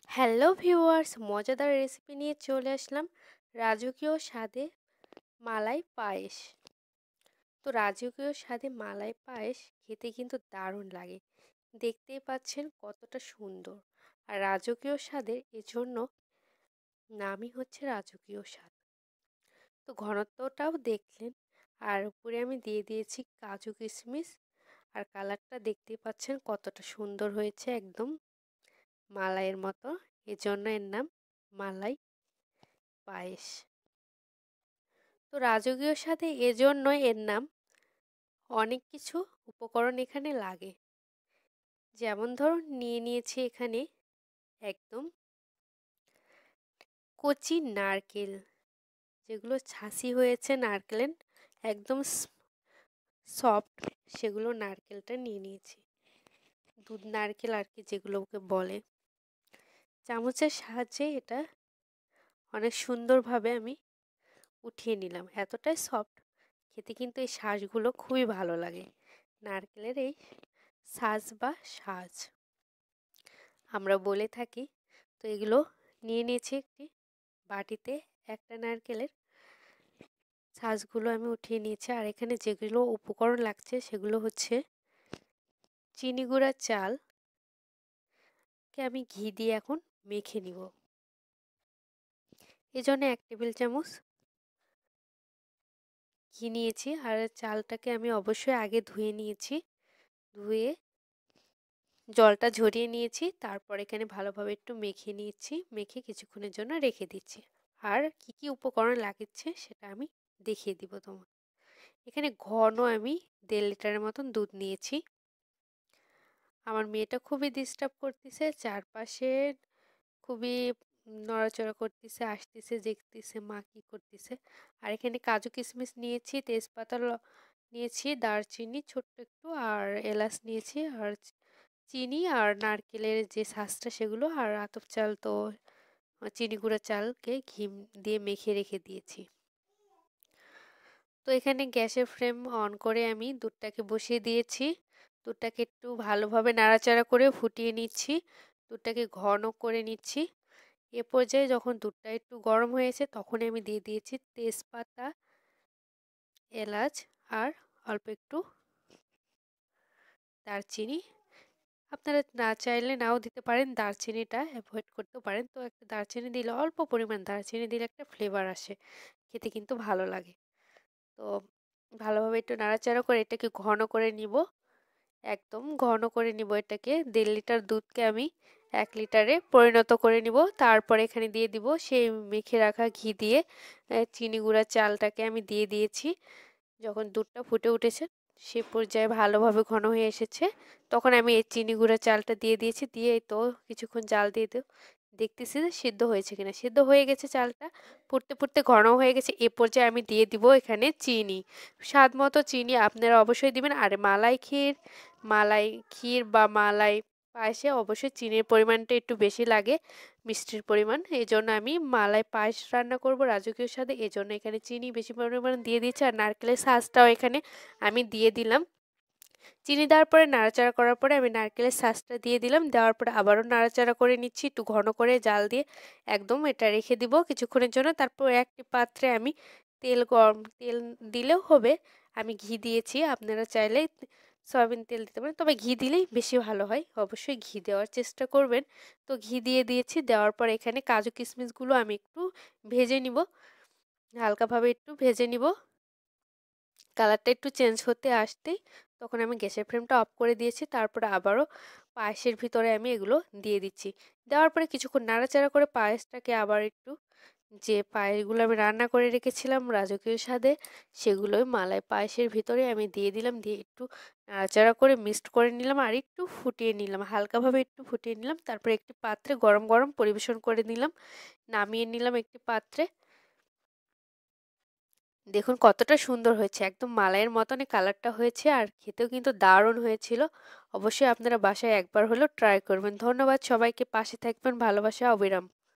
Hello viewers, মজাদার recipe নিয়ে চলে আসলাম রাজকীয় স্বাদে মালাই পায়েস। তো রাজকীয় স্বাদে মালাই পায়েস খেতে কিন্তু দারুণ লাগে। দেখতেই পাচ্ছেন কতটা সুন্দর। আর রাজকীয় স্বাদের এজন্য নামই হচ্ছে রাজকীয় স্বাদ। তো ঘনত্বটাও দেখলেন। আর উপরে আমি দিয়ে দিয়েছি কাজু কিশমিশ। আর কালারটা দেখতেই পাচ্ছেন কতটা সুন্দর হয়েছে, একদম মালাইয়ের মতো। এজন্য এর নাম মালাই পায়েস। তো রাজকীয় স্বাদে এজন্যই এর নাম। অনেক কিছু উপকরণ এখানে লাগে, যেমন ধরুন নিয়ে নিয়েছি এখানে একদম কচি নারকেল, যেগুলো ছাঁচি হয়েছে নারকেলের, একদম সফট, সেগুলো নারকেলটা নিয়ে নিয়েছি। দুধ নারকেল আর কি যেগুলোকে বলে। চামচের সাহায্যে এটা অনেক সুন্দরভাবে আমি উঠিয়ে নিলাম। এতটাই সফট, খেতে কিন্তু এই শাঁসগুলো খুবই ভালো লাগে। নারকেলের এই সাজ বা সাজ আমরা বলে থাকি। তো এগুলো নিয়ে নিয়েছি একটি বাটিতে। একটা নারকেলের সাজগুলো আমি উঠিয়ে নিয়েছি। আর এখানে যেগুলো উপকরণ লাগছে সেগুলো হচ্ছে চিনি গুঁড়া চালকে আমি ঘি দিয়ে এখন মেখে নিব। এই জন্য 1 টেবিল চামচ ঘি নিয়েছি। আর চালটাকে আমি অবশ্যই আগে ধুয়ে নিয়েছি। ধুয়ে জলটা ঝরিয়ে নিয়েছি। তারপর এখানে ভালোভাবে একটু মেখে নিয়েছি। মেখে কিছুক্ষণের জন্য রেখে দিচ্ছি। আর কি কি উপকরণ লাগছে সেটা আমি দেখিয়ে দিব তোমার। এখানে ঘন আমি 1.5 লিটারের মতন দুধ নিয়েছি। আমার মেয়েটা খুবই ডিস্টার্ব করতেছে, চারপাশে খুবই নড়াচড়া করতেছে, আসতেছে, দেখতেছে মা কি করতেছে। আর এখানে কাজু কিশমিশ নিয়েছি, তেজপাতা নিয়েছি, দারচিনি ছোট্ট একটু, আর এলাচ নিয়েছি, আর চিনি আর নারকেলের যে শাঁসটা সেগুলো, আর আতপ চাল, তো চিনি গুঁড়া চালকে ঘি দিয়ে মেখে রেখে দিয়েছি। তো এখানে গ্যাসের ফ্লেম অন করে আমি দুধটাকে বসিয়ে দিয়েছি। দুধটাকে একটু ভালোভাবে নাড়াচাড়া করে ফুটিয়ে নিচ্ছি। দুধটাকে ঘন করে নিচ্ছি। এ পর্যায়ে যখন দুধটা একটু গরম হয়েছে তখন আমি দিয়ে দিয়েছি তেজপাতা, এলাচ আর অল্প একটু দারচিনি। আপনারা না চাইলে নাও দিতে পারেন, দারচিনিটা অ্যাভয়েড করতেও পারেন। তো একটা দারচিনি দিলে, অল্প পরিমাণ দারচিনি দিলে একটা ফ্লেভার আসে, খেতে কিন্তু ভালো লাগে। তো ভালোভাবে একটু নাড়াচাড়া করে এটাকে ঘন করে নিব। একদম ঘন করে নিব এটাকে। 1.5 লিটার দুধকে আমি 1 লিটারে পরিণত করে নিব। তারপর এখানে দিয়ে দিব সেই মেখে রাখা ঘি দিয়ে চিনি গুঁড়া চালটাকে আমি দিয়ে দিয়েছি। যখন দুধটা ফুটে উঠেছে, সে পর্যায়ে ভালোভাবে ঘন হয়ে এসেছে, তখন আমি এই চিনি গুঁড়া চালটা দিয়ে দিয়েছি। দিয়ে তো কিছুক্ষণ জাল দিয়ে দেখতেছি যে সিদ্ধ হয়েছে কিনা। সিদ্ধ হয়ে গেছে চালটা, ফুটতে ফুটতে ঘন হয়ে গেছে। এ পর্যায়ে আমি দিয়ে দিব এখানে চিনি, স্বাদ মতো চিনি আপনারা অবশ্যই দিবেন। আর মালাই ক্ষীর বা মালাই পায়েসে অবশ্যই চিনির পরিমাণটা একটু বেশি লাগে, মিষ্টির পরিমাণ। এই জন্য আমি মালাই পায়েস রান্না করব রাজকীয় স্বাদে, এই জন্য এখানে চিনি বেশি পরিমাণ দিয়ে দিচ্ছি। আর নারকেলের শাঁসটাও এখানে আমি দিয়ে দিলাম। চিনি দেওয়ার পরে নাড়াচাড়া করার পরে আমি নারকেলের শাঁসটা দিয়ে দিলাম। দেওয়ার পরে আবারও নাড়াচাড়া করে নিচ্ছি, একটু ঘন করে জাল দিয়ে একদম এটা রেখে দিব কিছুক্ষণের জন্য। তারপর একটি পাত্রে আমি তেল দিলেও হবে, আমি ঘি দিয়েছি। আপনারা চাইলে সয়াবিন তেল দিতে পারেন, তবে ঘি দিলেই বেশি ভালো হয়। অবশ্যই ঘি দেওয়ার চেষ্টা করবেন। তো ঘি দিয়ে দিয়েছি। দেওয়ার পর এখানে কাজু কিশমিশগুলো আমি একটু ভেজে নিব, হালকাভাবে একটু ভেজে নিব। কালারটা একটু চেঞ্জ হতে আসতেই তখন আমি গ্যাসের ফ্লেমটা অফ করে দিয়েছি। তারপরে আবারও পায়েসের ভিতরে আমি এগুলো দিয়ে দিচ্ছি। দেওয়ার পরে কিছুক্ষণ নাড়াচাড়া করে পায়েসটাকে আবার একটু, যে পায়েসগুলো আমি রান্না করে রেখেছিলাম রাজকীয় স্বাদে, সেগুলোই মালাই পায়েসের ভিতরে আমি দিয়ে দিলাম। দিয়ে একটু নাড়াচাড়া করে মিক্সড করে নিলাম, আর একটু ফুটিয়ে নিলাম, হালকাভাবে একটু ফুটিয়ে নিলাম। তারপরে একটি পাত্রে গরম গরম পরিবেশন করে নিলাম, নামিয়ে নিলাম একটি পাত্রে। দেখুন কতটা সুন্দর হয়েছে, একদম মালাইয়ের মতনই কালারটা হয়েছে, আর খেতেও কিন্তু দারুণ হয়েছিল। অবশ্যই আপনারা বাসায় একবার হলেও ট্রাই করবেন। ধন্যবাদ সবাইকে, পাশে থাকবেন, ভালোবাসা অবিরাম।